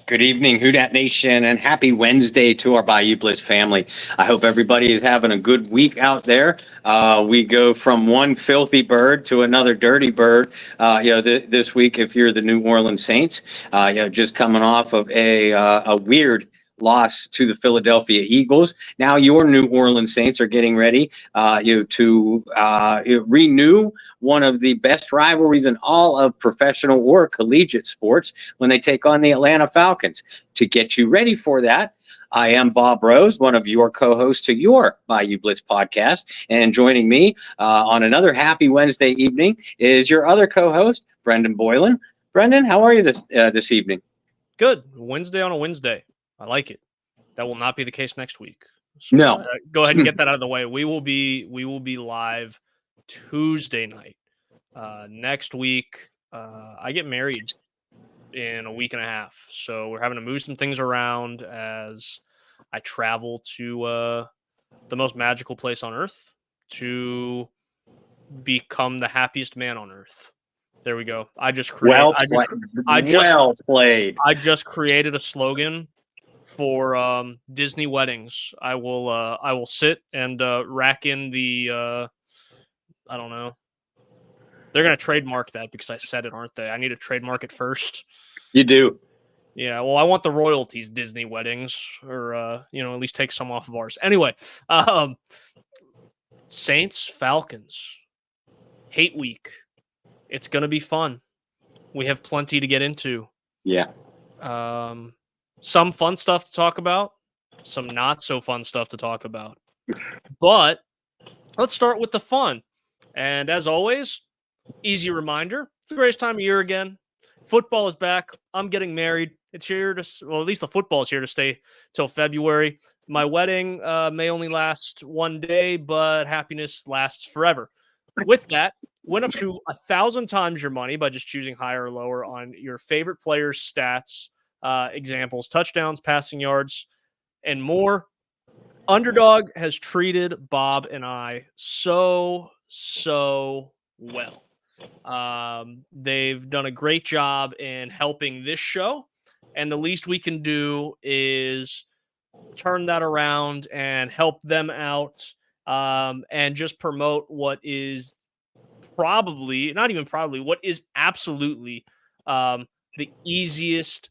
Good evening, Who Dat Nation, and happy Wednesday to our Bayou Blitz family. I hope everybody is having a good week out there. We go from one filthy bird to another dirty bird. This week, if you're the New Orleans Saints, just coming off of a weird loss to the Philadelphia Eagles. Now your New Orleans Saints are getting ready to renew one of the best rivalries in all of professional or collegiate sports when they take on the Atlanta Falcons. To get you ready for that, I am Bob Rose, one of your co-hosts to your Bayou Blitz podcast. And joining me on another happy Wednesday evening is your other co-host, Brendan Boylan. Brendan, how are you this evening? Good. Wednesday on a Wednesday. I like it. That will not be the case next week. So, no. Go ahead and get that out of the way. We will be live Tuesday night. Next week, I get married in a week and a half. So we're having to move some things around as I travel to the most magical place on earth to become the happiest man on earth. There we go. I just created a slogan for Disney weddings. I will sit and rack in the I don't know. They're going to trademark that because I said it, aren't they? I need to trademark it first. You do. Yeah, well, I want the royalties, Disney weddings, or, at least take some off of ours. Anyway, Saints, Falcons, hate week. It's going to be fun. We have plenty to get into. Yeah. Some fun stuff to talk about, some not so fun stuff to talk about. But let's start with the fun. And as always, easy reminder, it's the greatest time of year again. Football is back. I'm getting married. It's here to, well, at least the football is here to stay till February. My wedding may only last one day, but happiness lasts forever. With that, win up to 1,000 times your money by just choosing higher or lower on your favorite players' stats, examples, touchdowns, passing yards, and more. Underdog has treated Bob and I so well. They've done a great job in helping this show, and the least we can do is turn that around and help them out, and just promote what is what is absolutely the easiest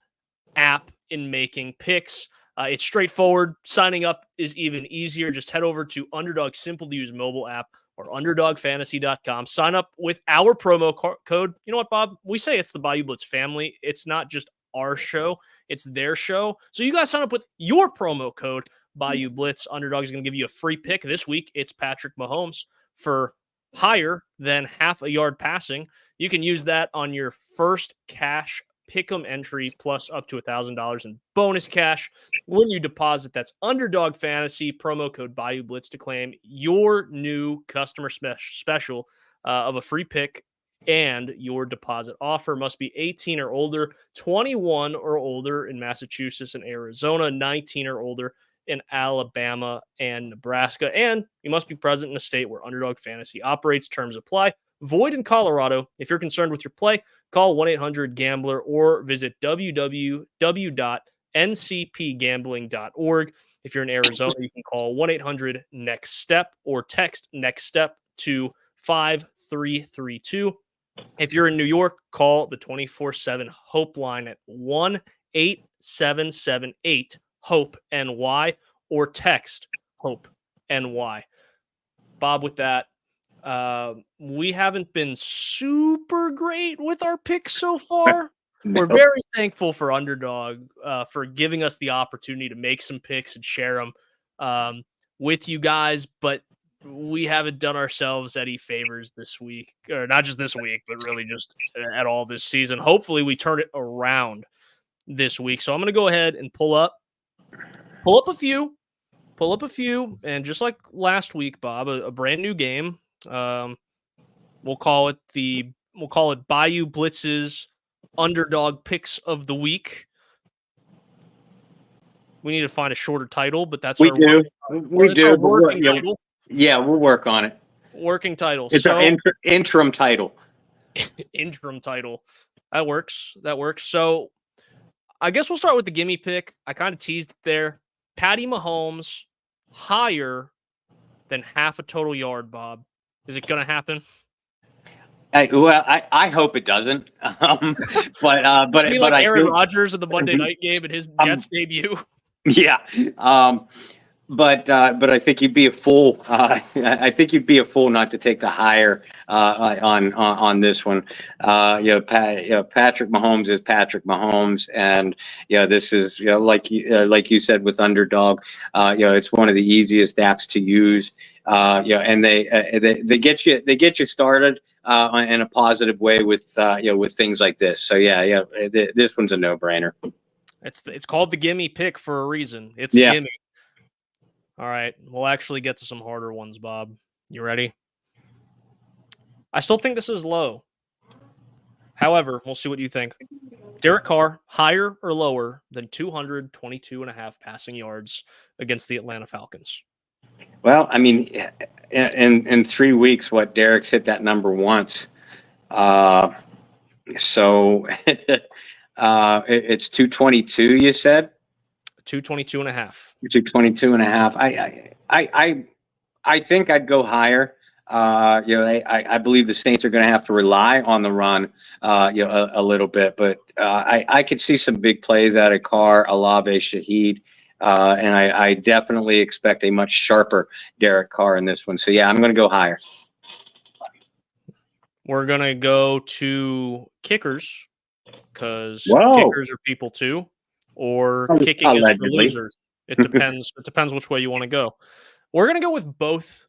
app in making picks. It's straightforward. Signing up is even easier. Just head over to Underdog's simple-to-use mobile app or underdogfantasy.com. Sign up with our promo code. You know what, Bob? We say it's the Bayou Blitz family. It's not just our show. It's their show. So you guys sign up with your promo code, Bayou Blitz. Underdog is going to give you a free pick. This week, it's Patrick Mahomes for higher than half a yard passing. You can use that on your first cash pick'em entry plus up to $1,000 in bonus cash when you deposit. That's Underdog Fantasy, promo code Bayou Blitz to claim your new customer special of a free pick, and your deposit offer must be 18 or older, 21 or older in Massachusetts and Arizona, 19 or older in Alabama and Nebraska, and you must be present in a state where Underdog Fantasy operates. Terms apply. Void in Colorado. If you're concerned with your play, call 1-800-GAMBLER or visit www.ncpgambling.org. If you're in Arizona, you can call 1-800-NEXT-STEP or text NEXT STEP to 5332. If you're in New York, call the 24/7 Hope line at 1-8778-HOPE-NY or text HOPE-NY. Bob, with that, we haven't been super great with our picks so far. No. We're very thankful for Underdog for giving us the opportunity to make some picks and share them with you guys, but we haven't done ourselves any favors this week, or not just this week, but really just at all this season. Hopefully we turn it around this week. So I'm going to go ahead and pull up a few, and just like last week, Bob, a brand new game. We'll call it Bayou Blitz's Underdog Picks of the Week. We need to find a shorter title, but that's we do. Working title. Yeah, we'll work on it. Working title. It's an interim title. Interim title. That works. So I guess we'll start with the gimme pick. I kind of teased it there. Patty Mahomes higher than half a total yard, Bob. Is it going to happen? I hope it doesn't. But I mean, but like I Aaron think, Rodgers in the Monday night game and his Jets debut. yeah. But I think you'd be a fool. I think you'd be a fool not to take the higher on this one. Patrick Mahomes is Patrick Mahomes, and this is like you said with Underdog. It's one of the easiest apps to use. And they get you started in a positive way with with things like this. So this one's a no brainer. It's called the gimme pick for a reason. It's Yeah. a gimme. All right, we'll actually get to some harder ones, Bob. You ready? I still think this is low. However, we'll see what you think. Derek Carr, higher or lower than 222.5 passing yards against the Atlanta Falcons? Well, I mean, in 3 weeks, Derek's hit that number once. So it's 222. You said 222.5. 222.5. I think I'd go higher. I believe the Saints are going to have to rely on the run, a little bit, but I could see some big plays out of Carr, Olave, Shaheed. And I definitely expect a much sharper Derek Carr in this one. So, I'm going to go higher. We're going to go to kickers because kickers are people too, or kicking is for losers. It depends. It depends which way you want to go. We're going to go with both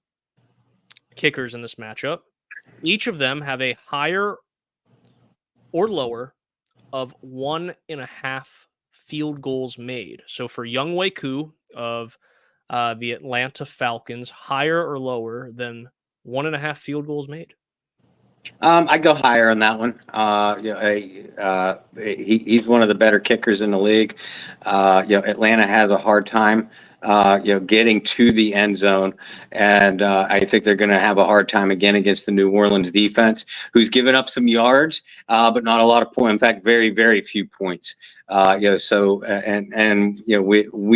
kickers in this matchup. Each of them have a higher or lower of 1.5 field goals made. So for Younghoe Koo of the Atlanta Falcons, higher or lower than 1.5 field goals made? I go higher on that one. He's one of the better kickers in the league. Atlanta has a hard time, getting to the end zone, and I think they're going to have a hard time again against the New Orleans defense, who's given up some yards, but not a lot of points. In fact, very, very few points. We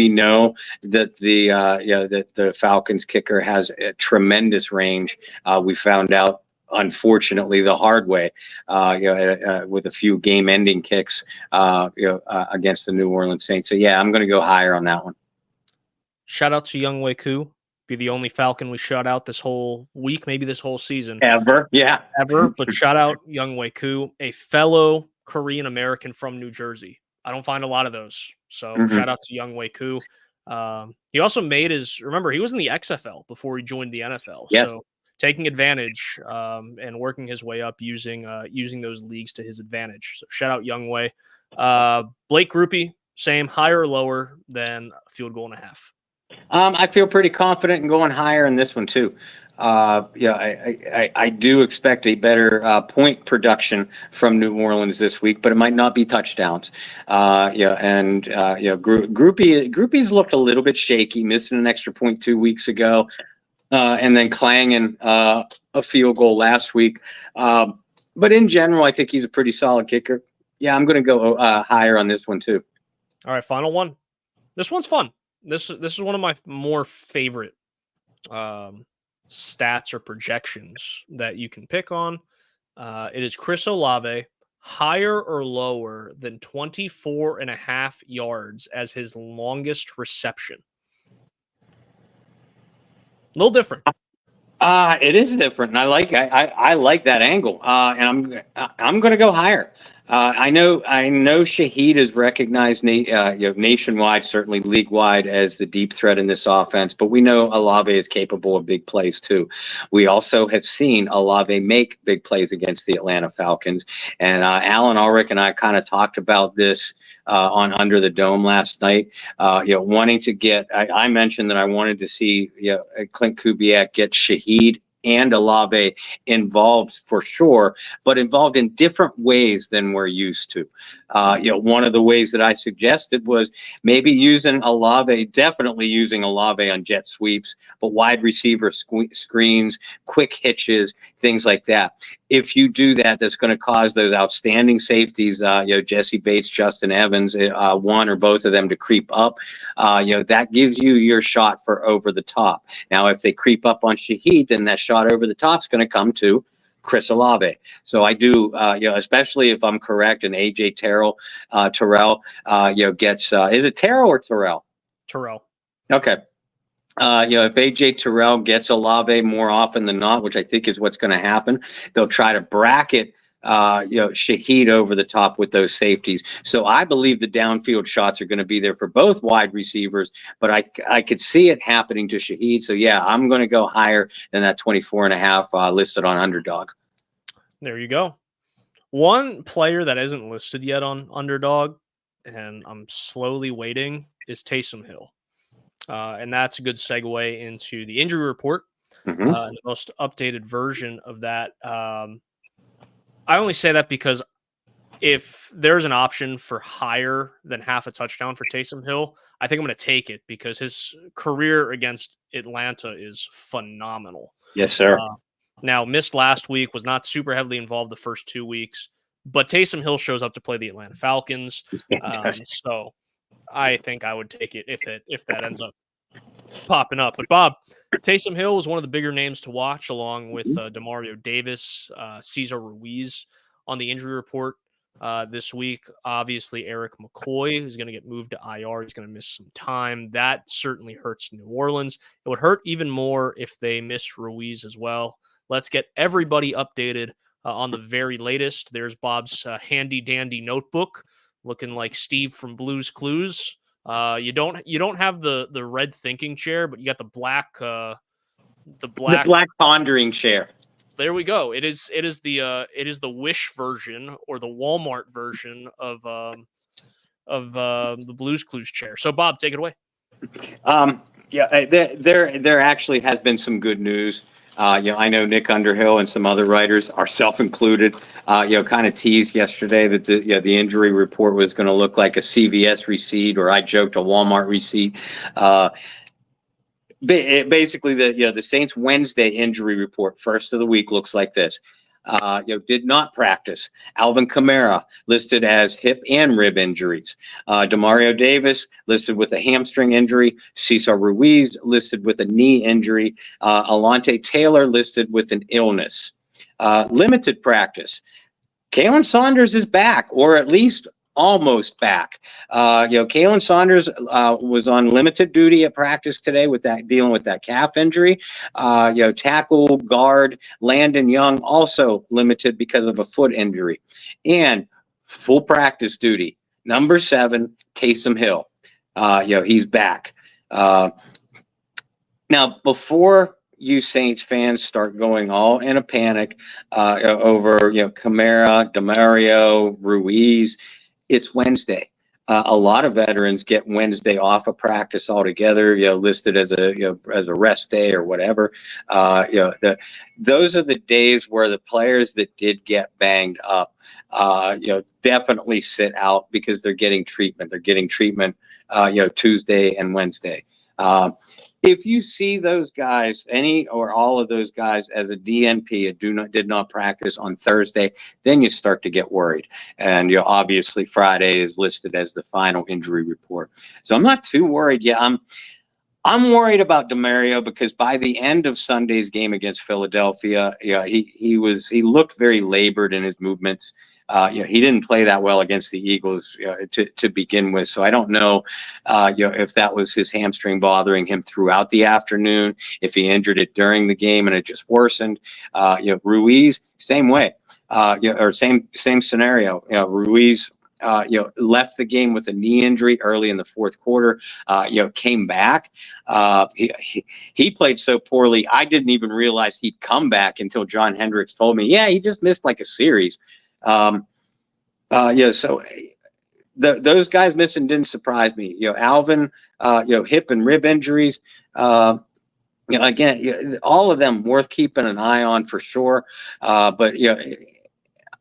know that the Falcons kicker has a tremendous range. We found out, unfortunately, the hard way, with a few game-ending kicks, against the New Orleans Saints. So I'm going to go higher on that one. Shout out to Younghoe Koo, be the only Falcon we shut out this whole week, maybe this whole season, ever. But shout out Younghoe Koo, a fellow Korean American from New Jersey. I don't find a lot of those, so shout out to Younghoe Koo. He also made remember, he was in the XFL before he joined the NFL. Yes. So taking advantage and working his way up using those leagues to his advantage. So shout out Younghoe. Blake Groupie, same, higher or lower than a field goal and a half? I feel pretty confident in going higher in this one too. I do expect a better point production from New Orleans this week, but it might not be touchdowns. Groupie's looked a little bit shaky, missing an extra point 2 weeks ago. And then clanging a field goal last week. But in general, I think he's a pretty solid kicker. I'm going to go higher on this one too. All right, final one. This one's fun. This is one of my more favorite stats or projections that you can pick on. It is Chris Olave, higher or lower than 24.5 yards as his longest reception. A little different. It is different, and I like that angle. And I'm going to go higher. I know Shaheed is recognized nationwide, certainly league-wide, as the deep threat in this offense, but we know Olave is capable of big plays too. We also have seen Olave make big plays against the Atlanta Falcons, and Alan Ulrich and I kind of talked about this on Under the Dome last night. Wanting to get, I mentioned that I wanted to see Clint Kubiak get Shaheed and Olave involved for sure, but involved in different ways than we're used to. One of the ways that I suggested was maybe definitely using Olave on jet sweeps, but wide receiver screens, quick hitches, things like that. if you do that, that's going to cause those outstanding safeties, Jesse Bates, Justin Evans, one or both of them to creep up. That gives you your shot for over the top. Now, if they creep up on Shaheed, then that shot over the top is going to come to Chris Olave. So I do, especially if I'm correct, and AJ Terrell, gets, is it Terrell or Terrell? Terrell. Okay. If AJ Terrell gets Olave more often than not, which I think is what's going to happen, they'll try to bracket, Shaheed over the top with those safeties. So I believe the downfield shots are going to be there for both wide receivers, but I could see it happening to Shaheed. So yeah, I'm going to go higher than that 24.5 listed on Underdog. There you go. One player that isn't listed yet on Underdog, and I'm slowly waiting, is Taysom Hill. And that's a good segue into the injury report, the most updated version of that. I only say that because if there's an option for higher than half a touchdown for Taysom Hill, I think I'm going to take it because his career against Atlanta is phenomenal. Yes, sir. Now, missed last week, was not super heavily involved the first 2 weeks, but Taysom Hill shows up to play the Atlanta Falcons. So I think I would take it if that ends up popping up. But Bob, Taysom Hill was one of the bigger names to watch, along with Demario Davis, Cesar Ruiz on the injury report this week. Obviously, Eric McCoy is going to get moved to IR. He's going to miss some time. That certainly hurts New Orleans. It would hurt even more if they miss Ruiz as well. Let's get everybody updated on the very latest. There's Bob's handy dandy notebook, looking like Steve from Blue's Clues. You don't have the red thinking chair, but you got the black pondering chair. There we go. It is the Wish version or the Walmart version of the Blue's Clues chair. So Bob, take it away. There actually has been some good news. I know Nick Underhill and some other writers, ourselves included, kind of teased yesterday that the injury report was going to look like a CVS receipt, or I joked a Walmart receipt. Basically, the Saints Wednesday injury report, first of the week, looks like this. Did not practice. Alvin Kamara listed as hip and rib injuries. Demario Davis listed with a hamstring injury. Cesar Ruiz listed with a knee injury. Alontae Taylor listed with an illness. Limited practice. Kalen Saunders is back, or at least almost back. Kalen Saunders was on limited duty at practice today dealing with that calf injury. Tackle guard Landon Young also limited because of a foot injury. And full practice duty, number 7, Taysom Hill. He's back. Now, before you Saints fans start going all in a panic over Kamara, Demario, Ruiz, it's Wednesday. A lot of veterans get Wednesday off of practice altogether, listed as a rest day or whatever. Those are the days where the players that did get banged up, definitely sit out because they're getting treatment. They're getting treatment, Tuesday and Wednesday. If you see those guys, any or all of those guys, as a DNP, did not practice on Thursday, then you start to get worried. And obviously Friday is listed as the final injury report. So I'm not too worried yet. I'm worried about Demario because by the end of Sunday's game against Philadelphia, he looked very labored in his movements. He didn't play that well against the Eagles to begin with. So I don't know, if that was his hamstring bothering him throughout the afternoon, if he injured it during the game and it just worsened. Ruiz, same way, or same scenario. Ruiz, left the game with a knee injury early in the fourth quarter, came back. He played so poorly, I didn't even realize he'd come back until John Hendricks told me, yeah, he just missed like a series. So those guys missing didn't surprise me. Alvin, hip and rib injuries. Again, all of them worth keeping an eye on for sure. But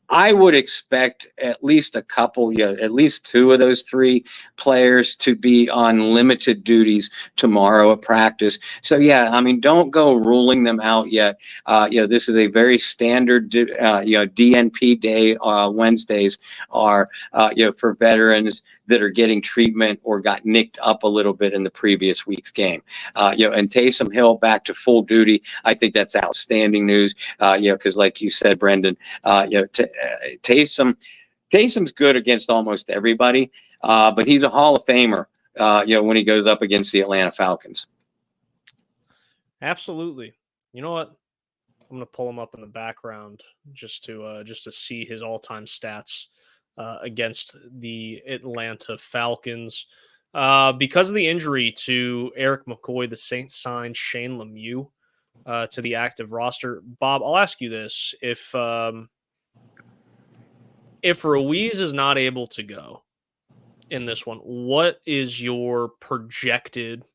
I would expect at least a couple, at least two of those three players to be on limited duties tomorrow at practice. So yeah, I mean, don't go ruling them out yet. This is a very standard, DNP day. Wednesdays are, for veterans that are getting treatment or got nicked up a little bit in the previous week's game. And Taysom Hill back to full duty. I think that's outstanding news. Because like you said, Brendan, Taysom's good against almost everybody, but he's a Hall of Famer. When he goes up against the Atlanta Falcons. Absolutely. You know what? I'm gonna pull him up in the background just to see his all-time stats against the Atlanta Falcons. Because of the injury to Eric McCoy, the Saints signed Shane Lemieux to the active roster. Bob, I'll ask you this: if Ruiz is not able to go in this one, what is your projected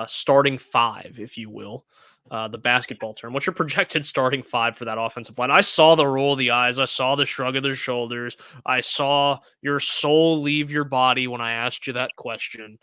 starting five, if you will? The basketball term. What's your projected starting five for that offensive line? I saw the roll of the eyes. I saw the shrug of the shoulders. I saw your soul leave your body when I asked you that question.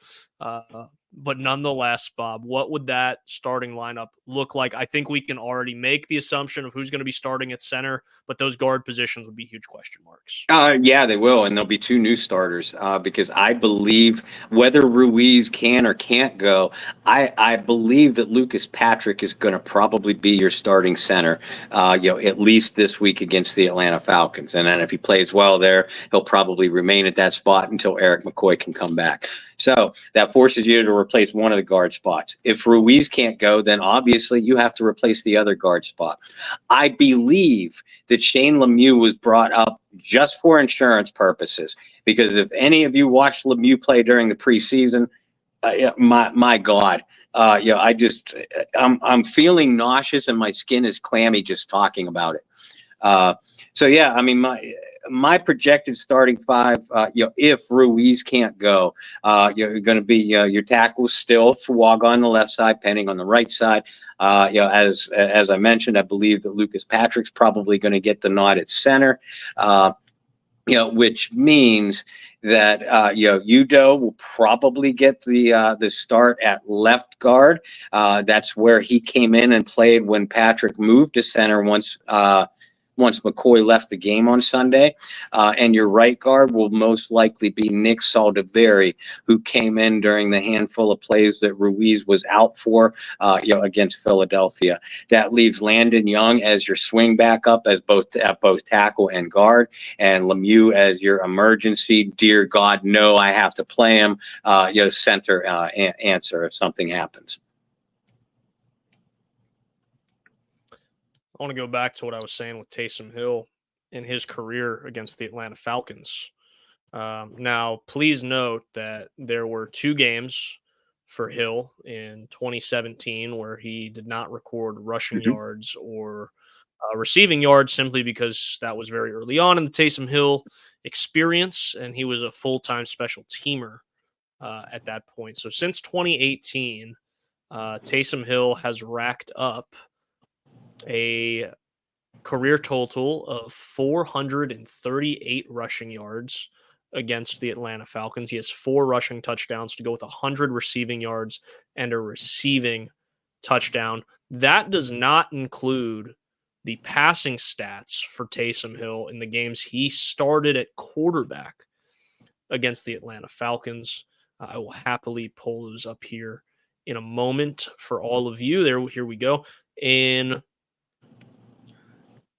But nonetheless, Bob, what would that starting lineup look like? I think we can already make the assumption of who's going to be starting at center, but those guard positions would be huge question marks. Yeah, they will, and there'll be two new starters because I believe whether Ruiz can or can't go, I believe that Lucas Patrick is going to probably be your starting center, at least this week against the Atlanta Falcons. And then if he plays well there, he'll probably remain at that spot until Eric McCoy can come back. So that forces you to replace one of the guard spots. If Ruiz can't go, then obviously you have to replace the other guard spot. I believe that Shane Lemieux was brought up just for insurance purposes, because if any of you watched Lemieux play during the preseason, my God, I'm feeling nauseous and my skin is clammy just talking about it. So yeah, I mean my projected starting five, if Ruiz can't go, you're going to be your tackles still Fuaga on the left side, Penning on the right side. As I mentioned, I believe that Lucas Patrick's probably going to get the nod at center. Which means that Udo will probably get the start at left guard. That's where he came in and played when Patrick moved to center once McCoy left the game on Sunday. And your right guard will most likely be Nick Saldiveri, who came in during the handful of plays that Ruiz was out for, against Philadelphia. That leaves Landon Young as your swing backup at both tackle and guard, and Lemieux as your emergency, dear God, no, I have to play him, center answer if something happens. I want to go back to what I was saying with Taysom Hill in his career against the Atlanta Falcons. Now, please note that there were two games for Hill in 2017 where he did not record rushing yards or receiving yards, simply because that was very early on in the Taysom Hill experience, and he was a full-time special teamer at that point. So since 2018, Taysom Hill has racked up a career total of 438 rushing yards against the Atlanta Falcons. He has 4 rushing touchdowns to go with 100 receiving yards and a receiving touchdown. That does not include the passing stats for Taysom Hill in the games he started at quarterback against the Atlanta Falcons. I will happily pull those up here in a moment for all of you. Here we go. In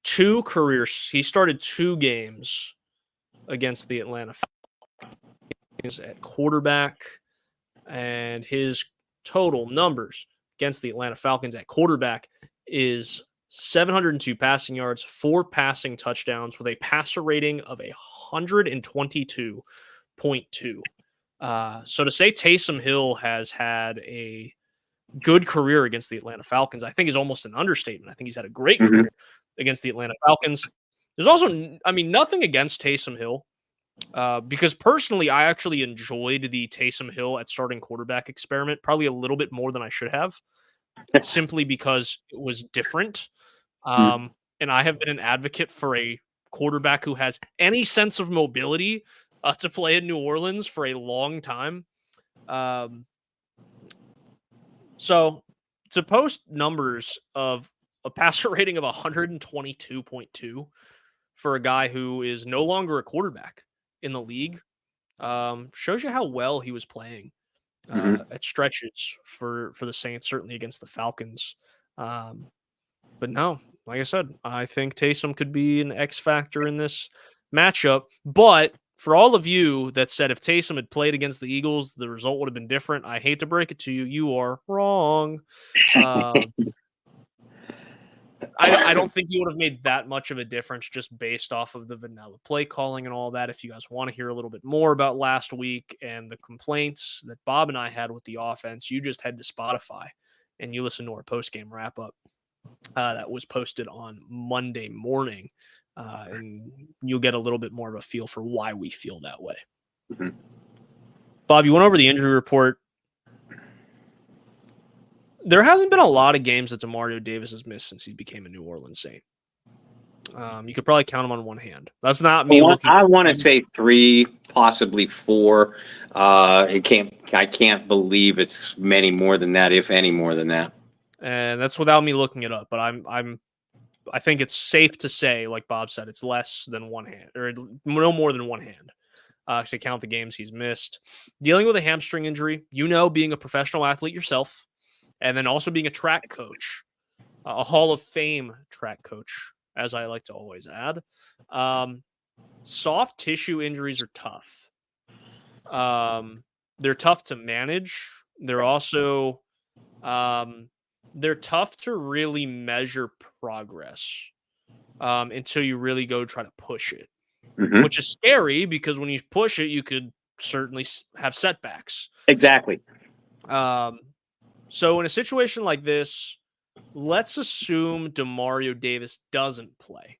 2 careers, he started 2 games against the Atlanta Falcons at quarterback, and his total numbers against the Atlanta Falcons at quarterback is 702 passing yards, 4 passing touchdowns with a passer rating of 122.2. So to say Taysom Hill has had a good career against the Atlanta Falcons, I think is almost an understatement. I think he's had a great career against the Atlanta Falcons. There's also, nothing against Taysom Hill, because personally, I actually enjoyed the Taysom Hill at starting quarterback experiment probably a little bit more than I should have, simply because it was different. And I have been an advocate for a quarterback who has any sense of mobility to play in New Orleans for a long time. So to post numbers of a passer rating of 122.2 for a guy who is no longer a quarterback in the league shows you how well he was playing at stretches for the Saints, certainly against the Falcons. But no, like I said, I think Taysom could be an X factor in this matchup. But for all of you that said if Taysom had played against the Eagles, the result would have been different, I hate to break it to you, you are wrong. I don't think he would have made that much of a difference just based off of the vanilla play calling and all that. If you guys want to hear a little bit more about last week and the complaints that Bob and I had with the offense, you just head to Spotify and you listen to our post-game wrap-up that was posted on Monday morning, and you'll get a little bit more of a feel for why we feel that way. Bob, you went over the injury report. There hasn't been a lot of games that DeMario Davis has missed since he became a New Orleans Saint. You could probably count them on one hand. That's not me. I want to say 3, possibly 4. I can't believe it's many more than that, if any more than that. And that's without me looking it up. But I think it's safe to say, like Bob said, it's less than one hand, or no more than one hand. To count the games he's missed. Dealing with a hamstring injury, being a professional athlete yourself, and then also being a track coach, a Hall of Fame track coach, as I like to always add. Soft tissue injuries are tough. They're tough to manage. They're also they're tough to really measure progress until you really go try to push it, which is scary because when you push it, you could certainly have setbacks. Exactly. So in a situation like this, let's assume DeMario Davis doesn't play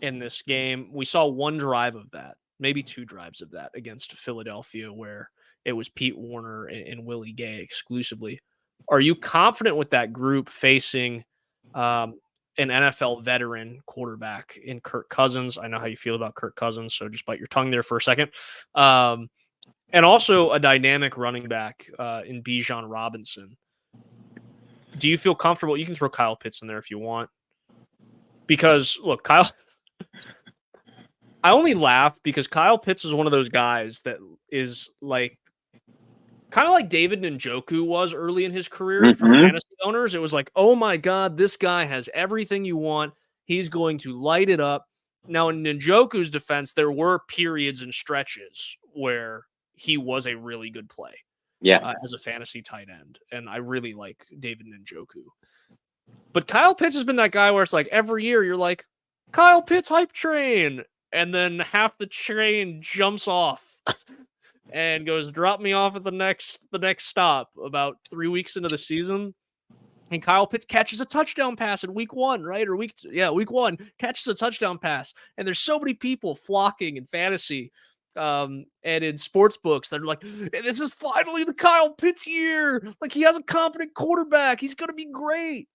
in this game. We saw one drive of that, maybe 2 drives of that against Philadelphia where it was Pete Warner and Willie Gay exclusively. Are you confident with that group facing an NFL veteran quarterback in Kirk Cousins? I know how you feel about Kirk Cousins, so just bite your tongue there for a second. And also a dynamic running back in Bijan Robinson. Do you feel comfortable? You can throw Kyle Pitts in there if you want. Because, look, Kyle... I only laugh because Kyle Pitts is one of those guys that is like... kind of like David Njoku was early in his career for fantasy owners. It was like, oh my God, this guy has everything you want. He's going to light it up. Now, in Njoku's defense, there were periods and stretches where he was a really good play as a fantasy tight end. And I really like David Njoku. But Kyle Pitts has been that guy where it's like every year you're like, Kyle Pitts hype train. And then half the train jumps off and goes, drop me off at the next stop about 3 weeks into the season. And Kyle Pitts catches a touchdown pass in week 1, right? Or week 1, catches a touchdown pass. And there's so many people flocking in fantasy and in sports books that are like, this is finally the Kyle Pitts year. Like, he has a competent quarterback. He's going to be great.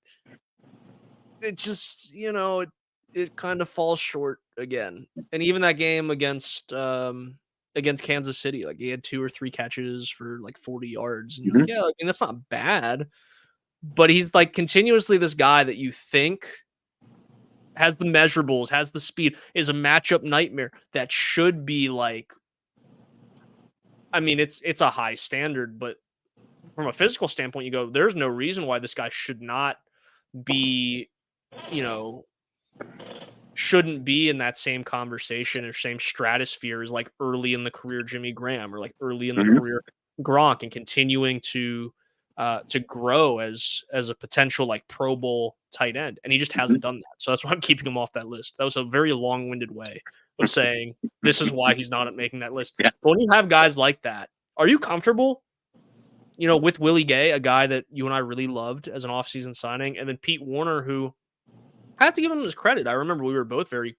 It just, it kind of falls short again. And even that game against Kansas City, like he had 2 or 3 catches for like 40 yards. And you're like, yeah, I mean, that's not bad. But he's like continuously this guy that you think has the measurables, has the speed, is a matchup nightmare that should be like, I mean, it's a high standard, but from a physical standpoint, you go, there's no reason why this guy should not be, shouldn't be in that same conversation or same stratosphere as like early in the career Jimmy Graham or like early in the career Gronk, and continuing to grow as a potential like Pro Bowl tight end. And he just hasn't done that. So that's why I'm keeping him off that list. That was a very long-winded way of saying this is why he's not making that list. Yeah. But when you have guys like that, are you comfortable, with Willie Gay, a guy that you and I really loved as an offseason signing, and then Pete Warner, who I have to give him his credit. I remember we were both very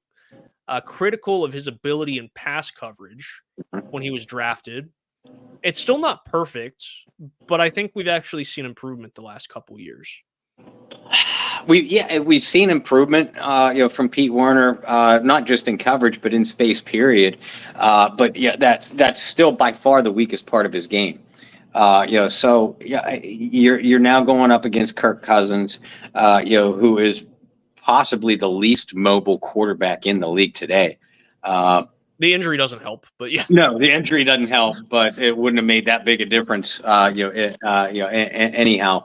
critical of his ability in pass coverage when he was drafted. It's still not perfect, but I think we've actually seen improvement the last couple years. We've seen improvement, from Pete Werner, not just in coverage but in space. Period. But yeah, that's still by far the weakest part of his game. So yeah, you're now going up against Kirk Cousins, who is possibly the least mobile quarterback in the league today. The injury doesn't help, but yeah. No, the injury doesn't help, but it wouldn't have made that big a difference. Anyhow,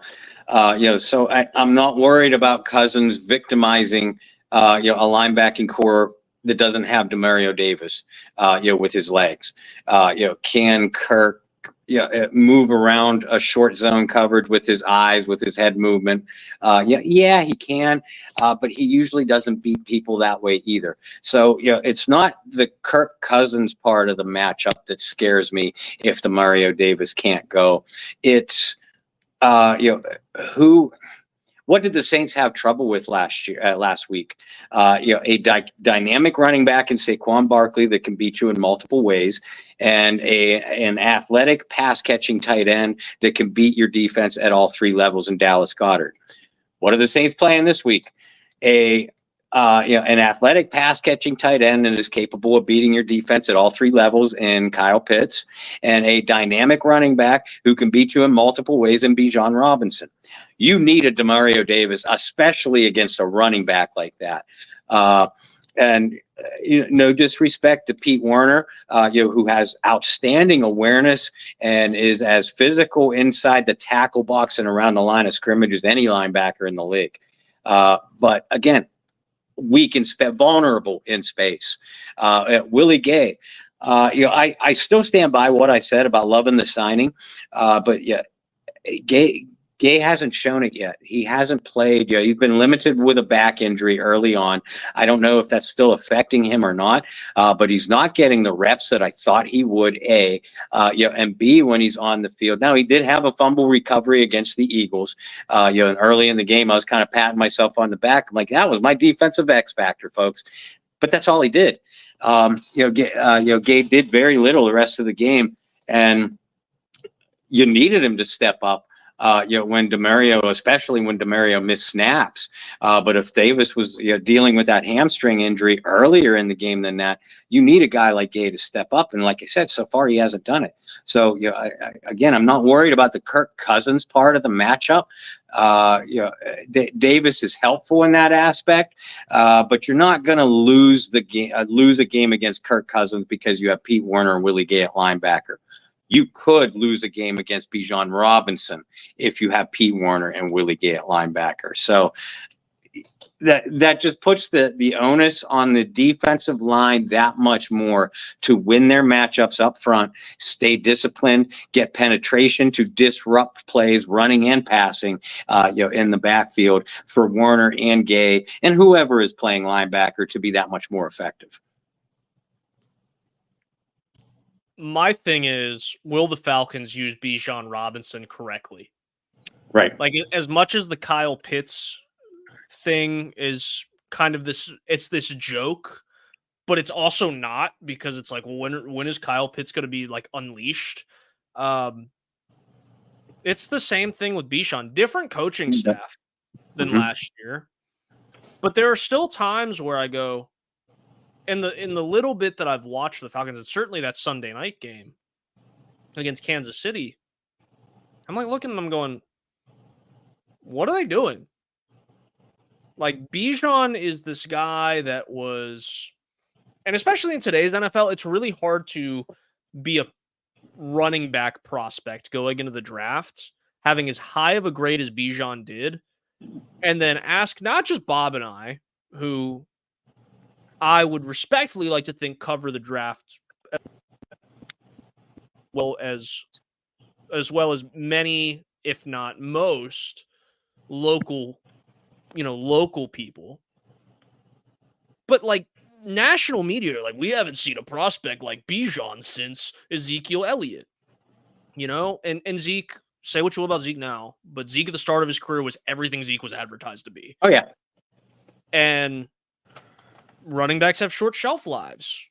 so I'm not worried about Cousins victimizing, a linebacking core that doesn't have Demario Davis, with his legs. Can Kirk, move around a short zone coverage with his eyes, with his head movement? Yeah, he can, but he usually doesn't beat people that way either. So, it's not the Kirk Cousins part of the matchup that scares me if the Mario Davis can't go. It's, who. What did the Saints have trouble with last week? A dynamic running back in Saquon Barkley that can beat you in multiple ways, and an athletic pass catching tight end that can beat your defense at all three levels in Dallas Goedert. What are the Saints playing this week? An athletic pass catching tight end that is capable of beating your defense at all three levels in Kyle Pitts, and a dynamic running back who can beat you in multiple ways in Bijan Robinson. You need a Demario Davis, especially against a running back like that. And no disrespect to Pete Werner, who has outstanding awareness and is as physical inside the tackle box and around the line of scrimmage as any linebacker in the league. But again, weak and vulnerable in space. Willie Gay, I still stand by what I said about loving the signing, but yeah, Gay hasn't shown it yet. He hasn't played. He's been limited with a back injury early on. I don't know if that's still affecting him or not, but he's not getting the reps that I thought he would, A, and B, when he's on the field. Now, he did have a fumble recovery against the Eagles. And early in the game, I was kind of patting myself on the back. I'm like, that was my defensive X factor, folks. But that's all he did. Gay did very little the rest of the game, and you needed him to step up. When Demario, especially when Demario missed snaps. But if Davis was dealing with that hamstring injury earlier in the game than that, you need a guy like Gay to step up. And like I said, so far he hasn't done it. So, again, I'm not worried about the Kirk Cousins part of the matchup. Davis is helpful in that aspect, but you're not going to lose a game against Kirk Cousins because you have Pete Werner and Willie Gay at linebacker. You could lose a game against Bijan Robinson if you have Pete Werner and Willie Gay at linebacker. So that just puts the onus on the defensive line that much more to win their matchups up front, stay disciplined, get penetration to disrupt plays, running and passing, in the backfield for Werner and Gay and whoever is playing linebacker to be that much more effective. My thing is, will the Falcons use Bijan Robinson correctly? Right. Like, as much as the Kyle Pitts thing is kind of this joke, but it's also not, because it's like, well, when is Kyle Pitts going to be like unleashed? It's the same thing with Bijan, different coaching staff than last year, but there are still times where I go, in the little bit that I've watched the Falcons, and certainly that Sunday night game against Kansas City, I'm like looking at them going, what are they doing? Like, Bijan is this guy that was, and especially in today's NFL, it's really hard to be a running back prospect going into the draft, having as high of a grade as Bijan did, and then ask not just Bob and I, who I would respectfully like to think cover the draft as well as many, if not most, local people. But like, national media are like, we haven't seen a prospect like Bijan since Ezekiel Elliott. And Zeke, say what you will about Zeke now, but Zeke at the start of his career was everything Zeke was advertised to be. Oh yeah. And running backs have short shelf lives,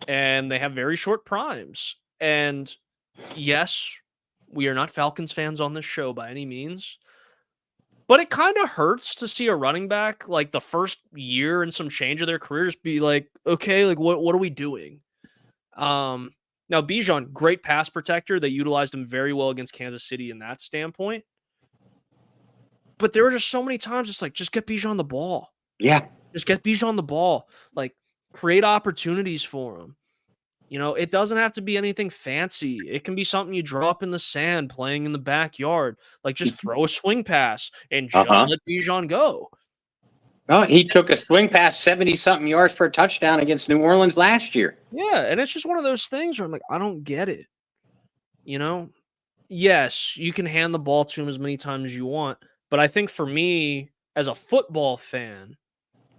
and they have very short primes. And yes, we are not Falcons fans on this show by any means, But it kind of hurts to see a running back like the first year and some change of their careers be like, okay, like what are we doing? Now Bijan, great pass protector. They utilized him very well against Kansas City in that standpoint. But there were just so many times it's like, just get Bijan the ball. Yeah. Just get Bijan the ball. Like, create opportunities for him. You know, it doesn't have to be anything fancy. It can be something you draw up in the sand, playing in the backyard. Like, just throw a swing pass and just Uh-huh. let Bijan go. Oh, he took a swing pass 70-something yards for a touchdown against New Orleans last year. Yeah, and it's just one of those things where I'm like, I don't get it. You know? Yes, you can hand the ball to him as many times as you want, but I think for me, as a football fan,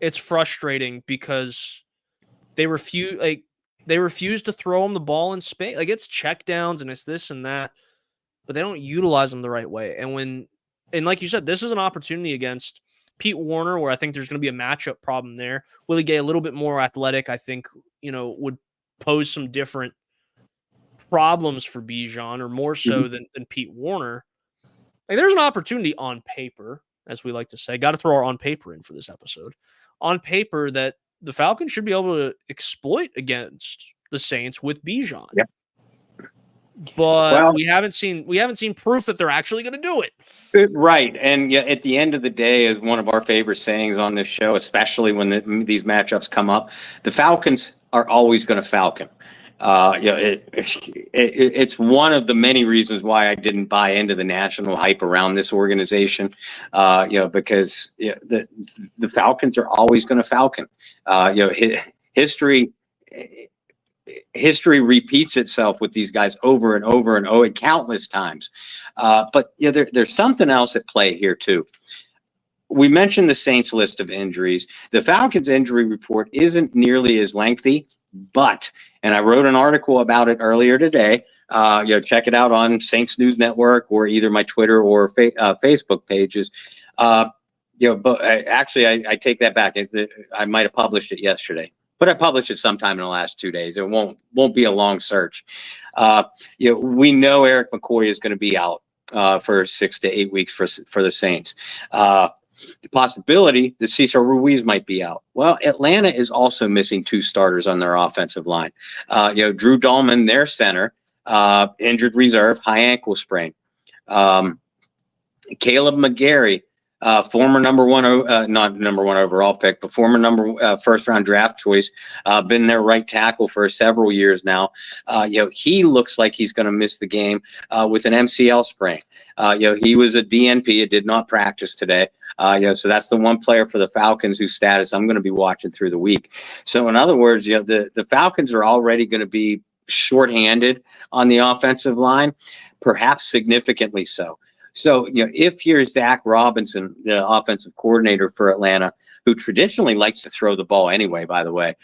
it's frustrating because they refuse to throw him the ball in space. Like, it's checkdowns and it's this and that, but they don't utilize them the right way. And like you said, this is an opportunity against Pete Warner where I think there's going to be a matchup problem there. Willie Gay, a little bit more athletic, I think, would pose some different problems for Bijan, or more so than Pete Warner. Like, there's an opportunity on paper, as we like to say. Got to throw our on paper in for this episode. On paper, that the Falcons should be able to exploit against the Saints with Bijan. Yep. But we haven't seen proof that they're actually going to do it. Right. And yeah, at the end of the day, is one of our favorite sayings on this show, especially when these matchups come up, the Falcons are always going to Falcon. It's one of the many reasons why I didn't buy into the national hype around this organization. Because the Falcons are always going to Falcon. History repeats itself with these guys over and over and over countless times. But there's something else at play here too. We mentioned the Saints list of injuries. The Falcons injury report isn't nearly as lengthy, and I wrote an article about it earlier today. Check it out on Saints News Network or either my Twitter or Facebook pages. But actually, I take that back. I might have published it yesterday, but I published it sometime in the last 2 days. It won't be a long search. We know Eric McCoy is going to be out for 6 to 8 weeks for the Saints. The possibility that Cesar Ruiz might be out. Well, Atlanta is also missing 2 starters on their offensive line. Drew Dahlman, their center, injured reserve, high ankle sprain. Caleb McGarry, former not number one overall pick, but former first round draft choice, been their right tackle for several years now. He looks like he's going to miss the game with an MCL sprain. He was a DNP. It did not practice today. So that's the one player for the Falcons whose status I'm going to be watching through the week. So in other words, the Falcons are already going to be shorthanded on the offensive line, perhaps significantly so. So, if you're Zach Robinson, the offensive coordinator for Atlanta, who traditionally likes to throw the ball anyway, by the way,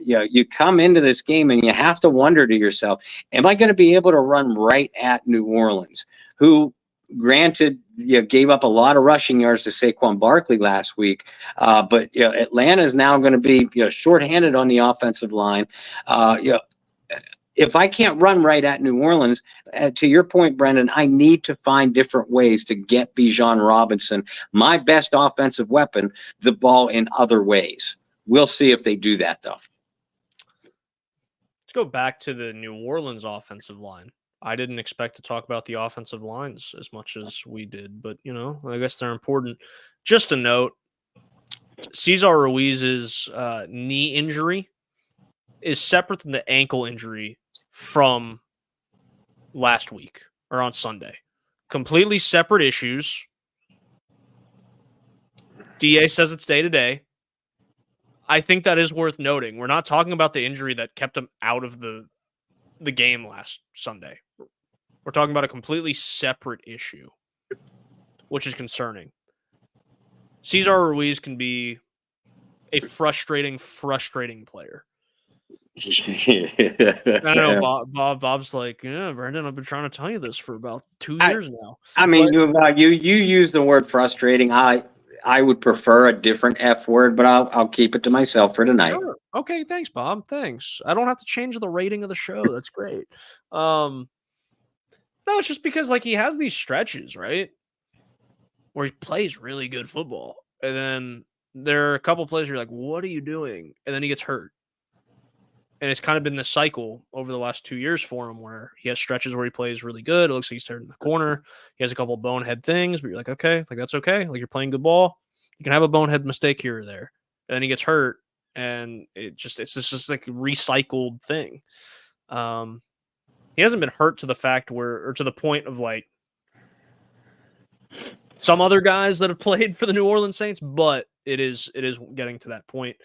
you come into this game and you have to wonder to yourself, am I going to be able to run right at New Orleans, who, granted, gave up a lot of rushing yards to Saquon Barkley last week, but Atlanta is now going to be shorthanded on the offensive line. If I can't run right at New Orleans, to your point, Brendan, I need to find different ways to get Bijan Robinson, my best offensive weapon, the ball in other ways. We'll see if they do that, though. Let's go back to the New Orleans offensive line. I didn't expect to talk about the offensive lines as much as we did, but, I guess they're important. Just a note, Cesar Ruiz's knee injury is separate than the ankle injury from last week or on Sunday. Completely separate issues. DA says it's day to day. I think that is worth noting. We're not talking about the injury that kept him out of the game last Sunday. We're talking about a completely separate issue, which is concerning. Cesar Ruiz can be a frustrating player. I know Bob's like, Brendan, I've been trying to tell you this for about 2 years now. I mean, you use the word frustrating. I would prefer a different F word, but I'll keep it to myself for tonight. Sure. Okay, thanks, Bob. Thanks. I don't have to change the rating of the show. That's great. No, it's just because he has these stretches, right? where he plays really good football. And then there are a couple plays where you're like, what are you doing? And then he gets hurt. And it's kind of been the cycle over the last 2 years for him where he has stretches where he plays really good. It looks like he's turning the corner. He has a couple bonehead things, but you're like, okay, like that's okay. Like you're playing good ball. You can have a bonehead mistake here or there. And then he gets hurt. And it's just like a recycled thing. He hasn't been hurt to the fact or to the point of like some other guys that have played for the New Orleans Saints, but it is getting to that point.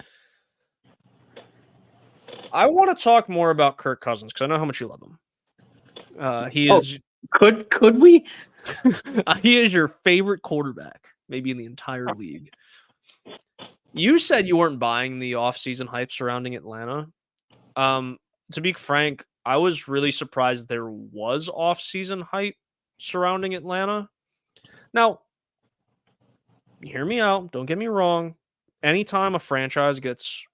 I want to talk more about Kirk Cousins because I know how much you love him. He is could we? He is your favorite quarterback, maybe in the entire league. You said you weren't buying the offseason hype surrounding Atlanta. To be frank, I was really surprised there was offseason hype surrounding Atlanta. Now, hear me out. Don't get me wrong. Anytime a franchise gets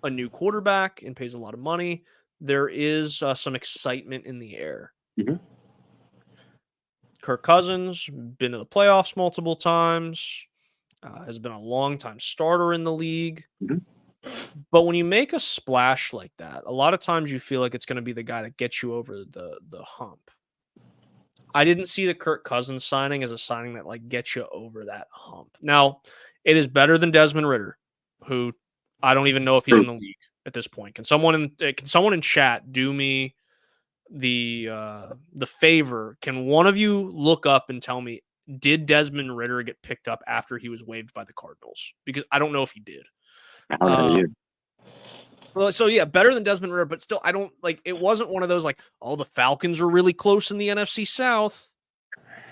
a new quarterback and pays a lot of money, there is some excitement in the air. Mm-hmm. Kirk Cousins, been to the playoffs multiple times, has been a long-time starter in the league. Mm-hmm. But when you make a splash like that, a lot of times you feel like it's going to be the guy that gets you over the hump. I didn't see the Kirk Cousins signing as a signing that like gets you over that hump. Now, it is better than Desmond Ridder, who I don't even know if he's in the league at this point. Can someone in chat do me the favor? Can one of you look up and tell me, did Desmond Ridder get picked up after he was waived by the Cardinals? Because I don't know if he did. Well, so yeah, better than Desmond Ridder, but still, I don't like. It wasn't one of those like, oh, the Falcons are really close in the NFC South.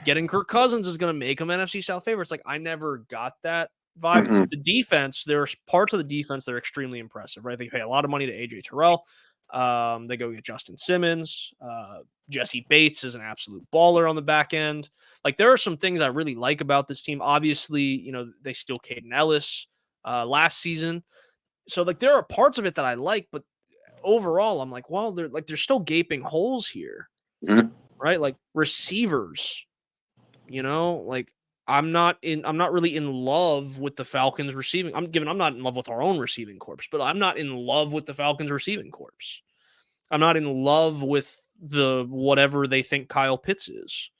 Getting Kirk Cousins is going to make them NFC South favorites. Like, I never got that vibe. Mm-hmm. The defense, there's parts of the defense that are extremely impressive, right? They pay a lot of money to AJ Terrell. They go get Justin Simmons. Jesse Bates is an absolute baller on the back end. Like, there are some things I really like about this team. Obviously, you know, they steal Caden Ellis last season. So, like, there are parts of it that I like, but overall, I'm like, well, there's still gaping holes here, right? Like, receivers, you know, like, I'm not really in love with the Falcons receiving. I'm not in love with our own receiving corps, but I'm not in love with the Falcons receiving corps. I'm not in love with the whatever they think Kyle Pitts is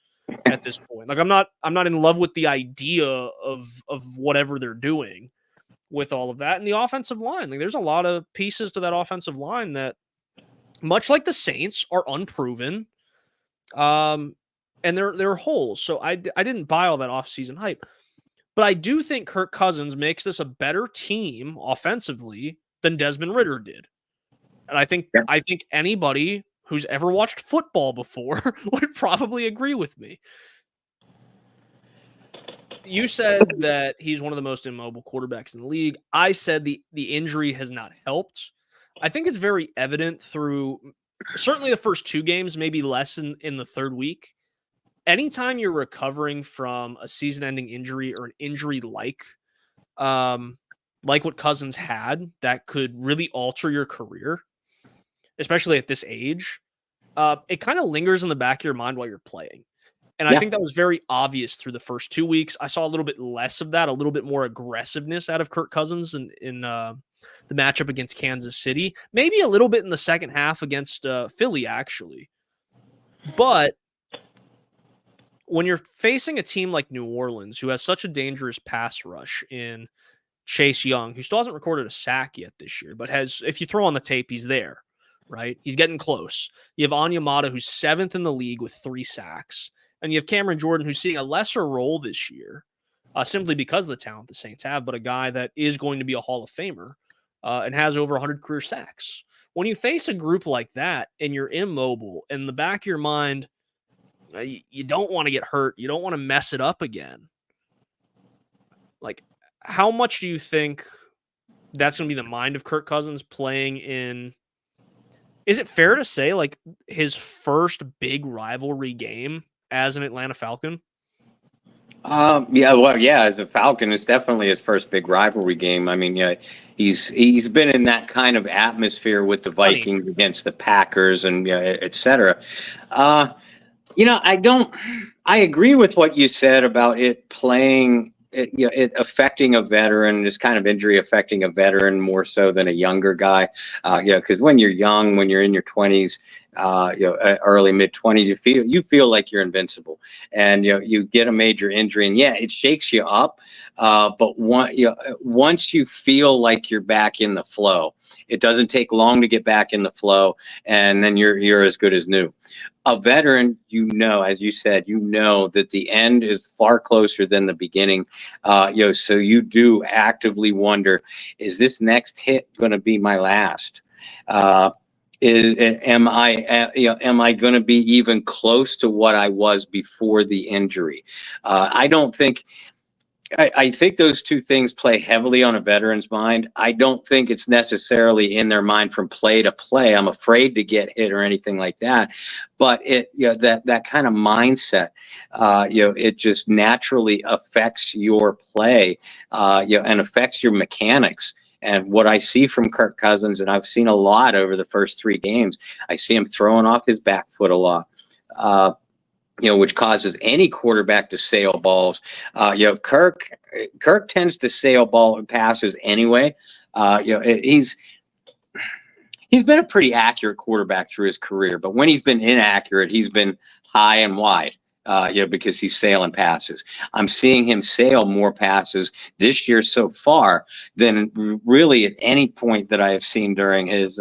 at this point. Like, I'm not in love with the idea of whatever they're doing with all of that. And the offensive line, like, there's a lot of pieces to that offensive line that, much like the Saints, are unproven. And there are holes. So I didn't buy all that offseason hype. But I do think Kirk Cousins makes this a better team offensively than Desmond Ridder did. And I think anybody who's ever watched football before would probably agree with me. You said that he's one of the most immobile quarterbacks in the league. I said the injury has not helped. I think it's very evident through certainly the first two games, maybe less in the third week. Anytime you're recovering from a season-ending injury or an injury like what Cousins had, that could really alter your career, especially at this age, it kind of lingers in the back of your mind while you're playing. And I think that was very obvious through the first 2 weeks. I saw a little bit less of that, a little bit more aggressiveness out of Kirk Cousins in the matchup against Kansas City. Maybe a little bit in the second half against Philly, actually. But when you're facing a team like New Orleans, who has such a dangerous pass rush in Chase Young, who still hasn't recorded a sack yet this year, but has, if you throw on the tape, he's there, right? He's getting close. You have Onyemata, who's 7th in the league with 3 sacks. And you have Cameron Jordan, who's seeing a lesser role this year, simply because of the talent the Saints have, but a guy that is going to be a Hall of Famer and has over 100 career sacks. When you face a group like that and you're immobile, in the back of your mind, you don't want to get hurt. You don't want to mess it up again. Like, how much do you think that's going to be the mind of Kirk Cousins playing in? Is it fair to say, like, his first big rivalry game as an Atlanta Falcon? As a Falcon, it's definitely his first big rivalry game. I mean, yeah, he's been in that kind of atmosphere with the Vikings against the Packers and et cetera. I I agree with what you said about it playing. It affecting a veteran, this kind of injury affecting a veteran more so than a younger guy. Because when you're young, when you're in your 20s, early mid 20s, you feel like you're invincible, and you get a major injury, and it shakes you up. But once you feel like you're back in the flow, it doesn't take long to get back in the flow, and then you're as good as new. A veteran, as you said, that the end is far closer than the beginning. So you do actively wonder, is this next hit going to be my last? Am I going to be even close to what I was before the injury? I don't think. I think those two things play heavily on a veteran's mind. I don't think it's necessarily in their mind from play to play. I'm afraid to get hit or anything like that. But that kind of mindset, it just naturally affects your play, and affects your mechanics. And what I see from Kirk Cousins, and I've seen a lot over the first 3 games, I see him throwing off his back foot a lot. Which causes any quarterback to sail balls. Kirk tends to sail ball passes anyway. He's been a pretty accurate quarterback through his career, but when he's been inaccurate, he's been high and wide. Because he's sailing passes. I'm seeing him sail more passes this year so far than really at any point that I have seen during his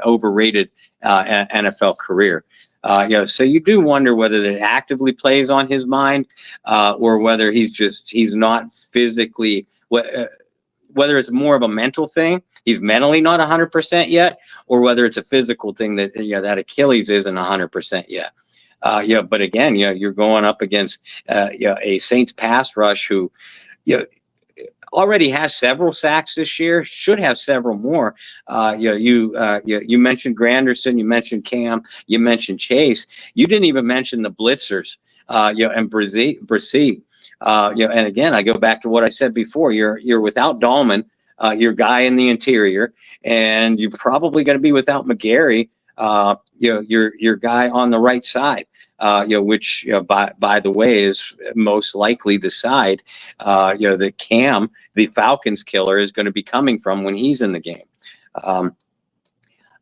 overrated NFL career. So you do wonder whether it actively plays on his mind, or whether he's not physically, whether it's more of a mental thing, he's mentally not 100% yet, or whether it's a physical thing that Achilles isn't 100% yet. But again, you're going up against a Saints pass rush who already has several sacks this year, should have several more. You mentioned Granderson, you mentioned Cam, you mentioned Chase. You didn't even mention the blitzers, and Brzee. And again, I go back to what I said before. You're without Dahlman, your guy in the interior, and you're probably going to be without McGarry, your guy on the right side, which by the way is most likely the side that Cam, the Falcons killer, is going to be coming from when he's in the game.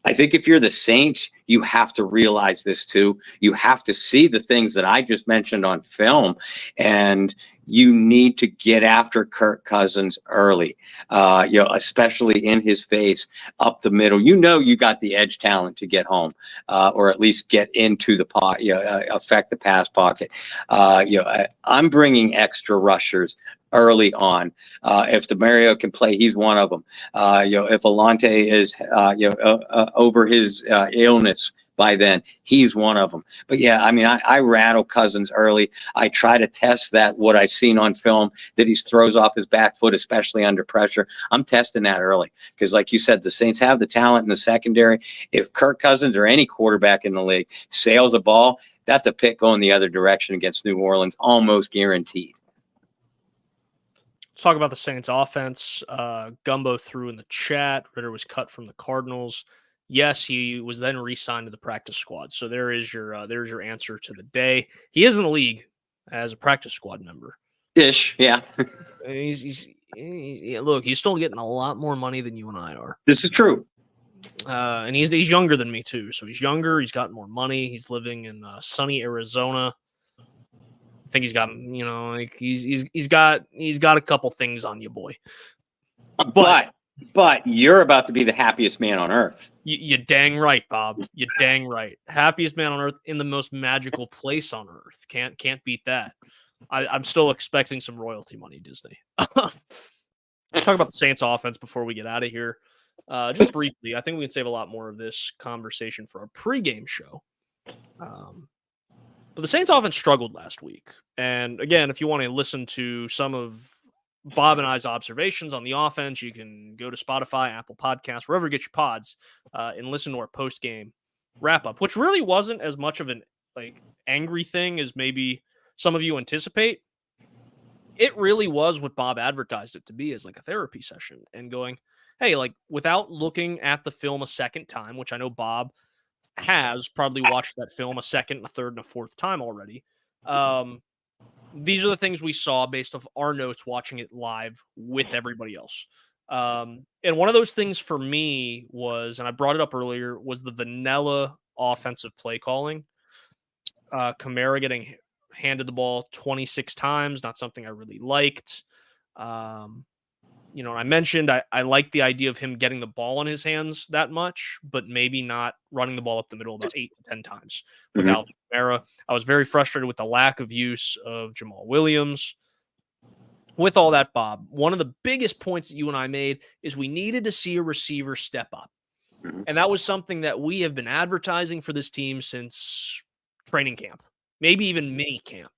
I think if you're the Saints, you have to realize this too. You have to see the things that I just mentioned on film, and you need to get after Kirk Cousins early, especially in his face, up the middle. You got the edge talent to get home, or at least get into the pot, affect the pass pocket. I'm bringing extra rushers early on. If DeMario can play, he's one of them. If Alante is, over his illness by then, he's one of them. But I rattle Cousins early. I try to test what I've seen on film, that he throws off his back foot, especially under pressure. I'm testing that early because, like you said, the Saints have the talent in the secondary. If Kirk Cousins or any quarterback in the league sails a ball, that's a pick going the other direction against New Orleans, almost guaranteed. Let's talk about the Saints offense. Gumbo threw in the chat. Ritter was cut from the Cardinals. Yes, he was then re-signed to the practice squad. So there's your answer to the day. He is in the league as a practice squad member. Ish, yeah. Look, he's still getting a lot more money than you and I are. This is true. And he's younger than me too. So he's younger. He's got more money. He's living in sunny Arizona. I think he's got, he's got a couple things on you, boy. But you're about to be the happiest man on earth. You dang right, Bob. You dang right. Happiest man on earth in the most magical place on earth. Can't beat that. I'm still expecting some royalty money, Disney. Let's talk about the Saints offense before we get out of here. Just briefly, I think we can save a lot more of this conversation for our pregame show. But the Saints offense struggled last week. And again, if you want to listen to some of Bob and I's observations on the offense, you can go to Spotify, Apple Podcasts, wherever you get your pods, and listen to our post-game wrap-up, which really wasn't as much of an angry thing as maybe some of you anticipate. It really was what Bob advertised it to be, as a therapy session, and going, hey, without looking at the film a second time, which I know Bob has probably watched that film a second, a third, and a fourth time already. These are the things we saw based off our notes watching it live with everybody else. And one of those things for me was, and I brought it up earlier, was the vanilla offensive play calling. Kamara getting handed the ball 26 times, not something I really liked. I mentioned I like the idea of him getting the ball in his hands that much, but maybe not running the ball up the middle about 8 to 10 times with Alvin Kamara. I was very frustrated with the lack of use of Jamal Williams. With all that, Bob, one of the biggest points that you and I made is we needed to see a receiver step up. And that was something that we have been advertising for this team since training camp, maybe even mini camp,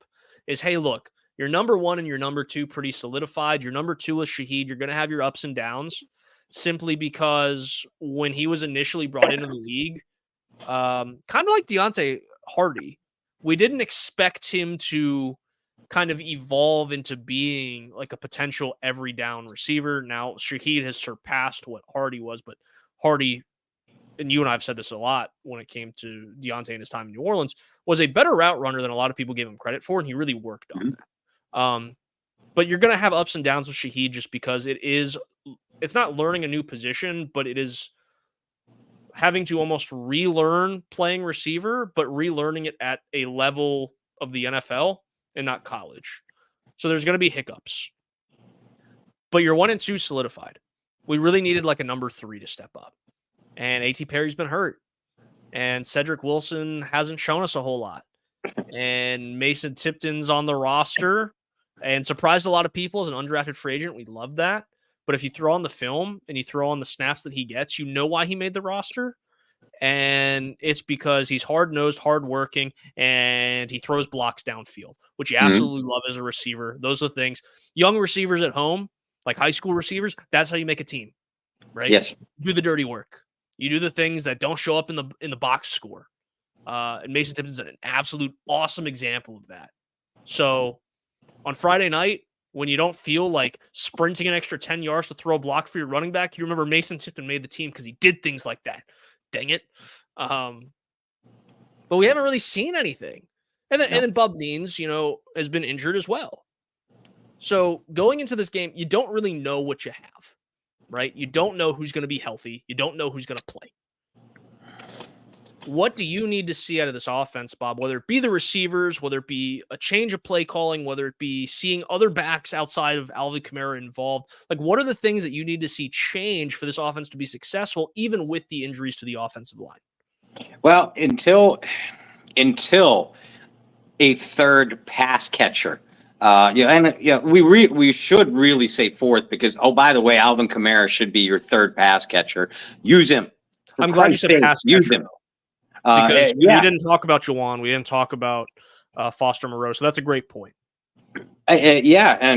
is, hey, look, your number one and your number two pretty solidified. Your number two is Shaheed. You're going to have your ups and downs simply because when he was initially brought into the league, kind of like Deontay Hardy, we didn't expect him to kind of evolve into being like a potential every down receiver. Now, Shaheed has surpassed what Hardy was, but Hardy, and you and I have said this a lot when it came to Deontay and his time in New Orleans, was a better route runner than a lot of people gave him credit for, and he really worked on that. But you're going to have ups and downs with Shaheed just because it's not learning a new position, but it is having to almost relearn playing receiver, but relearning it at a level of the NFL and not college. So there's going to be hiccups. But you're 1 and 2 solidified. We really needed like a number 3 to step up. And A.T. Perry's been hurt. And Cedric Wilson hasn't shown us a whole lot. And Mason Tipton's on the roster and surprised a lot of people as an undrafted free agent. We love that. But if you throw on the film and you throw on the snaps that he gets, you know why he made the roster. And it's because he's hard-nosed, hard-working, and he throws blocks downfield, which you absolutely love as a receiver. Those are the things. Young receivers at home, like high school receivers, that's how you make a team, right? Yes. Do the dirty work. You do the things that don't show up in the box score. And Mason Tipton's an absolute awesome example of that. So on Friday night, when you don't feel like sprinting an extra 10 yards to throw a block for your running back, you remember Mason Tipton made the team because he did things like that. Dang it. But we haven't really seen anything. And then Bub Means, has been injured as well. So going into this game, you don't really know what you have, right? You don't know who's going to be healthy. You don't know who's going to play. What do you need to see out of this offense, Bob? Whether it be the receivers, whether it be a change of play calling, whether it be seeing other backs outside of Alvin Kamara involved. Like, what are the things that you need to see change for this offense to be successful, even with the injuries to the offensive line? Well, until a third pass catcher. We should really say fourth because, by the way, Alvin Kamara should be your third pass catcher. Use him. I'm glad you said pass catcher. Use him. Because we didn't talk about Juwan. We didn't talk about Foster Moreau. So that's a great point. If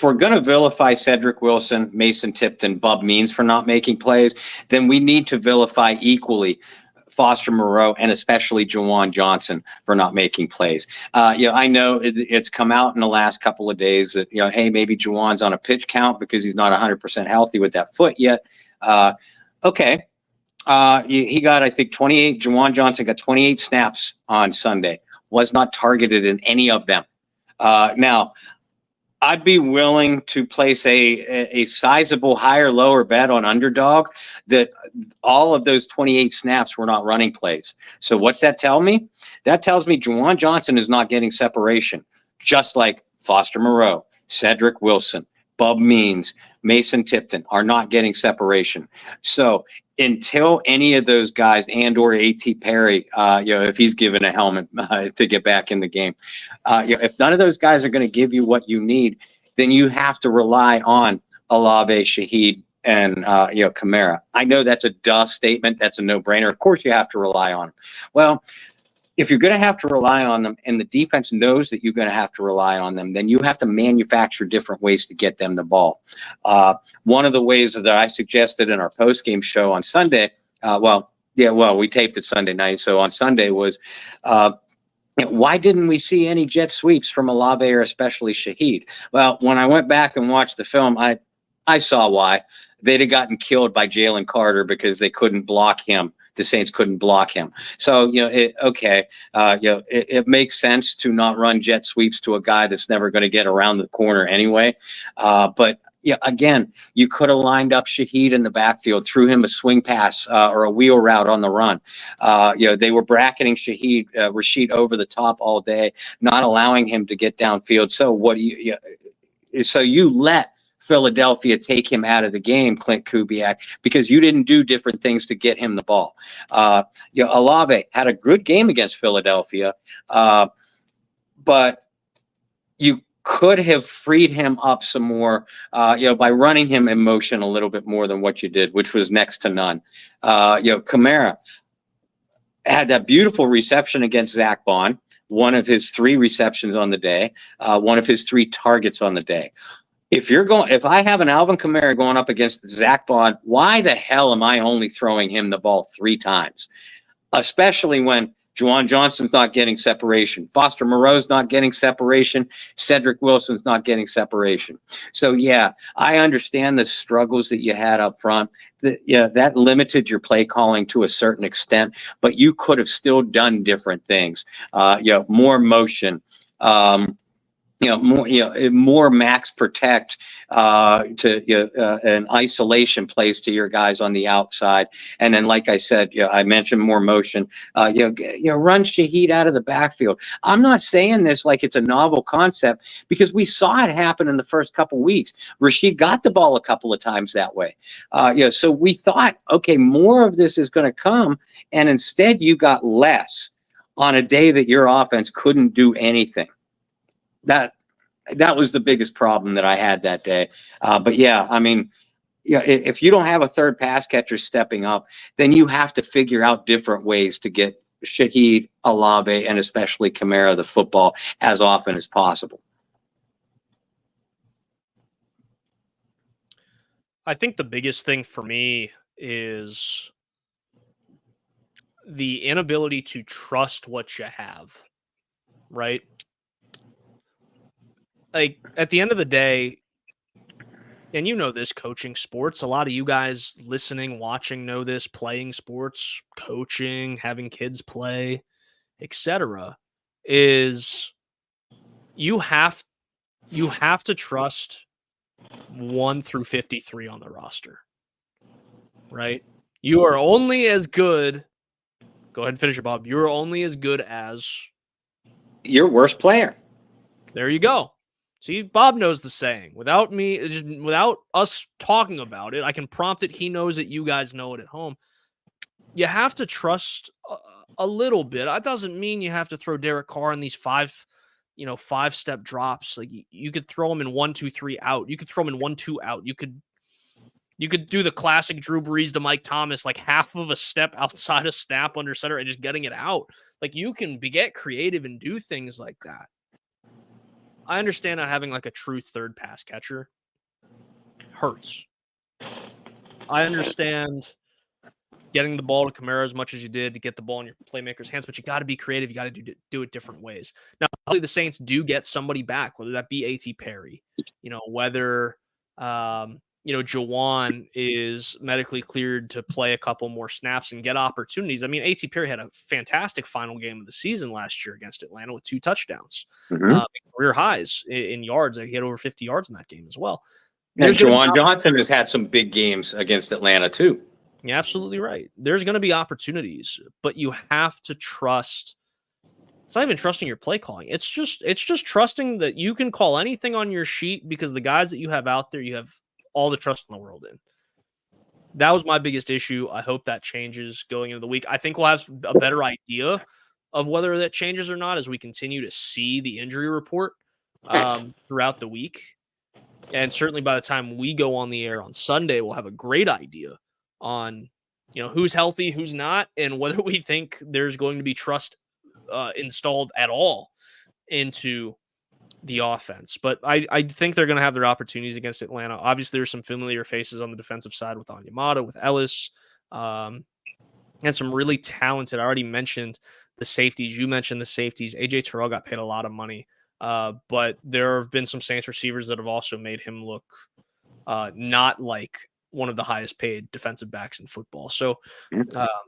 we're going to vilify Cedric Wilson, Mason Tipton, Bub Means for not making plays, then we need to vilify equally Foster Moreau and especially Juwan Johnson for not making plays. I know it's come out in the last couple of days that, hey, maybe Juwan's on a pitch count because he's not 100% healthy with that foot yet. Okay. He got, I think, 28. Juwan Johnson got 28 snaps on Sunday. Was not targeted in any of them. Now, I'd be willing to place a sizable higher lower bet on underdog that all of those 28 snaps were not running plays. So what's that tell me? That tells me Juwan Johnson is not getting separation, just like Foster Moreau, Cedric Wilson, Bub Means, Mason Tipton are not getting separation. So until any of those guys and or A.T. Perry, if he's given a helmet to get back in the game, if none of those guys are going to give you what you need, then you have to rely on Olave, Shaheed, and Kamara. I know that's a duh statement. That's a no-brainer. Of course you have to rely on them. Well, if you're going to have to rely on them and the defense knows that you're going to have to rely on them, then you have to manufacture different ways to get them the ball. One of the ways that I suggested in our post-game show on Sunday, we taped it Sunday night. So on Sunday was, why didn't we see any jet sweeps from Olave or especially Shaheed? Well, when I went back and watched the film, I saw why. They'd have gotten killed by Jalen Carter because they couldn't block him. The Saints couldn't block him. So, it makes sense to not run jet sweeps to a guy that's never going to get around the corner anyway. But yeah, again, you could have lined up Shaheed in the backfield, threw him a swing pass or a wheel route on the run. They were bracketing Rashid over the top all day, not allowing him to get downfield. So you let Philadelphia take him out of the game, Clint Kubiak, because you didn't do different things to get him the ball. Olave had a good game against Philadelphia, but you could have freed him up some more, by running him in motion a little bit more than what you did, which was next to none. Kamara had that beautiful reception against Zach Bond, one of his 3 receptions on the day, one of his 3 targets on the day. If I have an Alvin Kamara going up against Zach Bond, why the hell am I only throwing him the ball 3 times? Especially when Juwan Johnson's not getting separation, Foster Moreau's not getting separation, Cedric Wilson's not getting separation. So yeah, I understand the struggles that you had up front. That limited your play calling to a certain extent, but you could have still done different things. More motion. More max protect and isolation plays to your guys on the outside. And then, like I said, I mentioned more motion, run Shaheed out of the backfield. I'm not saying this like it's a novel concept because we saw it happen in the first couple weeks. Rashid got the ball a couple of times that way. So we thought, okay, more of this is going to come. And instead you got less on a day that your offense couldn't do anything. That was the biggest problem that I had that day. But yeah, I mean, if you don't have a third pass catcher stepping up, then you have to figure out different ways to get Shaheed, Olave, and especially Kamara the football as often as possible. I think the biggest thing for me is the inability to trust what you have, right? Like, at the end of the day, and you know this, coaching sports, a lot of you guys listening, watching know this, playing sports, coaching, having kids play, etc., is you have to trust 1 through 53 on the roster, right? You are only as good. Go ahead and finish it, Bob. You are only as good as your worst player. There you go. See, Bob knows the saying. Without us talking about it, I can prompt it. He knows it. You guys know it at home. You have to trust a little bit. That doesn't mean you have to throw Derek Carr in these 5-step drops. Like you could throw him in 1, 2, 3 out. You could throw him in 1, 2 out. You could do the classic Drew Brees to Mike Thomas, like half of a step outside of snap under center and just getting it out. Like you can get creative and do things like that. I understand not having like a true third pass catcher hurts. I understand getting the ball to Kamara as much as you did to get the ball in your playmaker's hands, but you got to be creative. You got to do it different ways. Now, hopefully the Saints do get somebody back, whether that be A.T. Perry, whether Juwan is medically cleared to play a couple more snaps and get opportunities. I mean, A.T. Perry had a fantastic final game of the season last year against Atlanta with 2 touchdowns, career highs in yards. He had over 50 yards in that game as well. And Juwan Johnson has had some big games against Atlanta too. You're absolutely right. There's going to be opportunities, but you have to trust. It's not even trusting your play calling. It's just trusting that you can call anything on your sheet because the guys that you have out there, you have all the trust in the world in. That was my biggest issue. I hope that changes going into the week. I think we'll have a better idea of whether that changes or not as we continue to see the injury report throughout the week. And certainly by the time we go on the air on Sunday, we'll have a great idea on who's healthy, who's not, and whether we think there's going to be trust installed at all into the offense. But I think they're going to have their opportunities against Atlanta. Obviously, there's some familiar faces on the defensive side with Onyemata, with Ellis, and some really talented. I already mentioned the safeties. You mentioned the safeties. AJ Terrell got paid a lot of money, but there have been some Saints receivers that have also made him look not like one of the highest paid defensive backs in football. So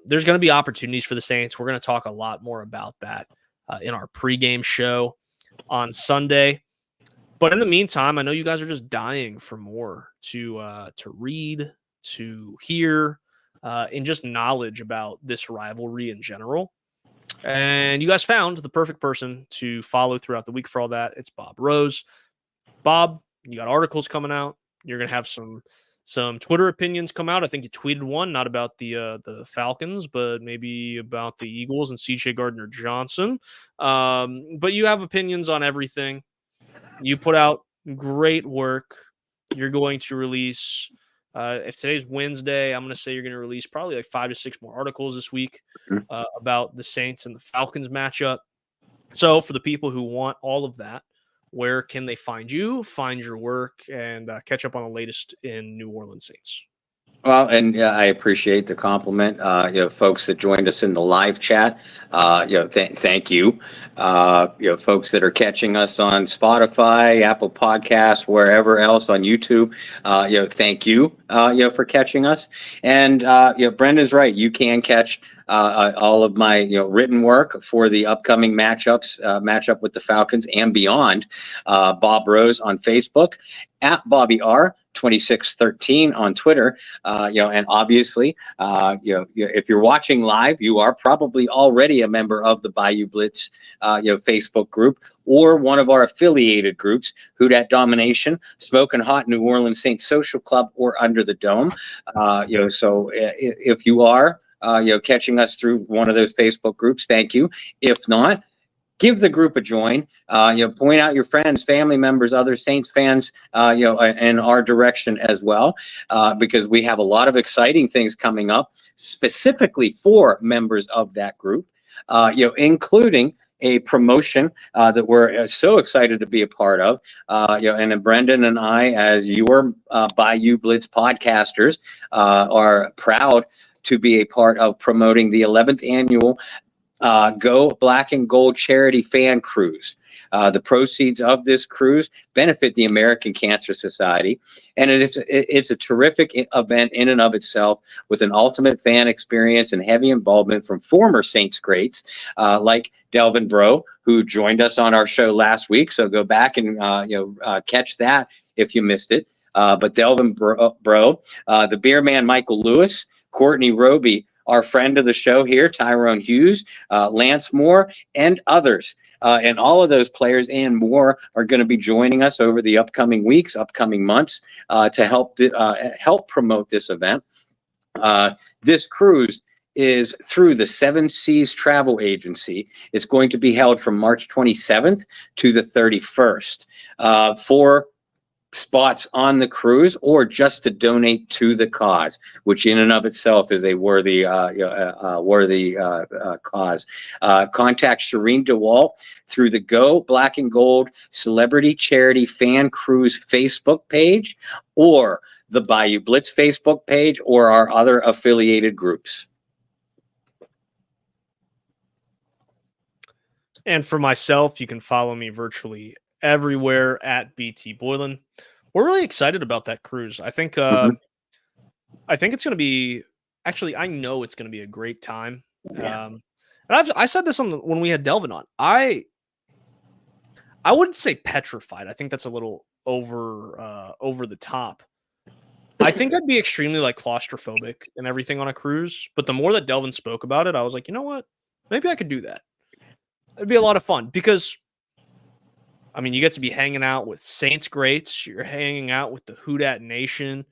there's going to be opportunities for the Saints. We're going to talk a lot more about that in our pregame show on Sunday. But in the meantime, I know you guys are just dying for more to read, to hear, and just knowledge about this rivalry in general. And you guys found the perfect person to follow throughout the week for all that. It's Bob Rose. Bob, you got articles coming out. You're going to have some Twitter opinions come out. I think you tweeted one, not about the Falcons, but maybe about the Eagles and CJ Gardner-Johnson. But you have opinions on everything. You put out great work. You're going to release, if today's Wednesday, I'm going to say you're going to release probably like 5 to 6 more articles this week about the Saints and the Falcons matchup. So for the people who want all of that, where can they find you, find your work, and catch up on the latest in New Orleans Saints? Well, and I appreciate the compliment. Folks that joined us in the live chat, thank you. Folks that are catching us on Spotify, Apple Podcasts, wherever else on YouTube, thank you, for catching us. And Brendan's right. You can catch all of my written work for the upcoming matchup with the Falcons and beyond. Bob Rose on Facebook, at Bobby R. 2613 on Twitter, and obviously, if you're watching live, you are probably already a member of the Bayou Blitz, Facebook group, or one of our affiliated groups, Who Dat Domination, Smoking Hot New Orleans Saints Social Club, or Under the Dome. So if you are, catching us through one of those Facebook groups, thank you. If not, give the group a join. Point out your friends, family members, other Saints fans, in our direction as well, because we have a lot of exciting things coming up specifically for members of that group, including a promotion that we're so excited to be a part of. And then Brendan and I, as your Bayou Blitz podcasters, are proud to be a part of promoting the 11th annual Go Black and Gold charity fan cruise. The proceeds of this cruise benefit the American Cancer Society, and it's a terrific event in and of itself, with an ultimate fan experience and heavy involvement from former Saints greats like Delvin Breaux, who joined us on our show last week. So go back and catch that if you missed it. But Delvin Breaux, the beer man Michael Lewis, Courtney Roby, our friend of the show here, Tyrone Hughes, Lance Moore, and others. And all of those players and more are going to be joining us over the upcoming weeks, upcoming months, to help promote this event. This cruise is through the Seven Seas Travel Agency. It's going to be held from March 27th to the 31st. For spots on the cruise, or just to donate to the cause, which in and of itself is a worthy cause. Contact Shireen DeWalt through the Go Black and Gold Celebrity Charity Fan Cruise Facebook page, or the Bayou Blitz Facebook page, or our other affiliated groups. And for myself, you can follow me virtually everywhere at BT Boylan. We're really excited about that cruise. I think it's going to be, actually, I know it's going to be a great time. Yeah. And I said this when we had Delvin on. I wouldn't say petrified. I think that's a little over the top. I think I'd be extremely claustrophobic and everything on a cruise. But the more that Delvin spoke about it, I was like, you know what? Maybe I could do that. It'd be a lot of fun because, I mean, you get to be hanging out with Saints greats. You're hanging out with the Who Dat Nation.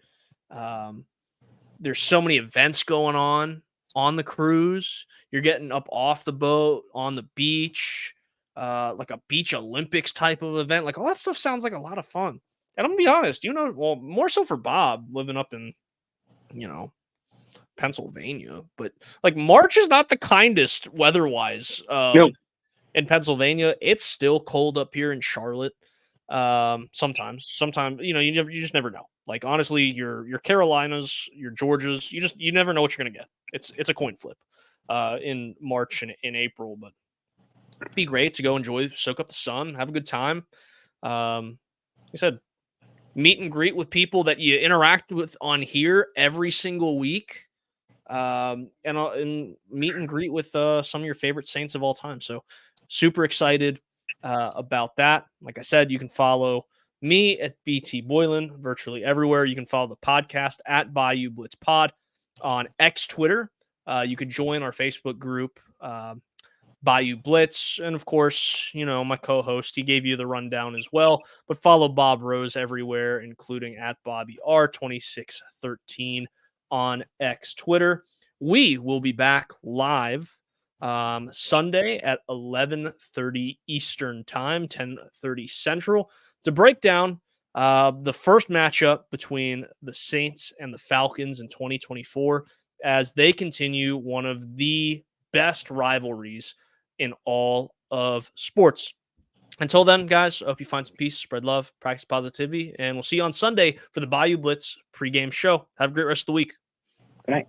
There's so many events going on the cruise. You're getting up off the boat on the beach, like a beach Olympics type of event. Like all that stuff sounds like a lot of fun. And I'm gonna be honest, well, more so for Bob living up in, Pennsylvania. But March is not the kindest weather-wise. Nope. In Pennsylvania, it's still cold up here in Charlotte. Sometimes, you just never know. Honestly, your Carolinas, your Georgias, you never know what you're gonna get. It's a coin flip in March and in April, but it'd be great to go soak up the sun, have a good time. Like I said, meet and greet with people that you interact with on here every single week, and meet and greet with some of your favorite Saints of all time. So super excited about that. Like I said, you can follow me at BT Boylan virtually everywhere. You can follow the podcast at Bayou Blitz Pod on X Twitter. You can join our Facebook group, Bayou Blitz. And of course, my co-host, he gave you the rundown as well. But follow Bob Rose everywhere, including at Bobby R2613 on X Twitter. We will be back live Sunday at 11:30 Eastern Time, 10:30 Central, to break down the first matchup between the Saints and the Falcons in 2024 as they continue one of the best rivalries in all of sports. Until then, guys, I hope you find some peace, spread love, practice positivity, and we'll see you on Sunday for the Bayou Blitz pregame show. Have a great rest of the week. Good night.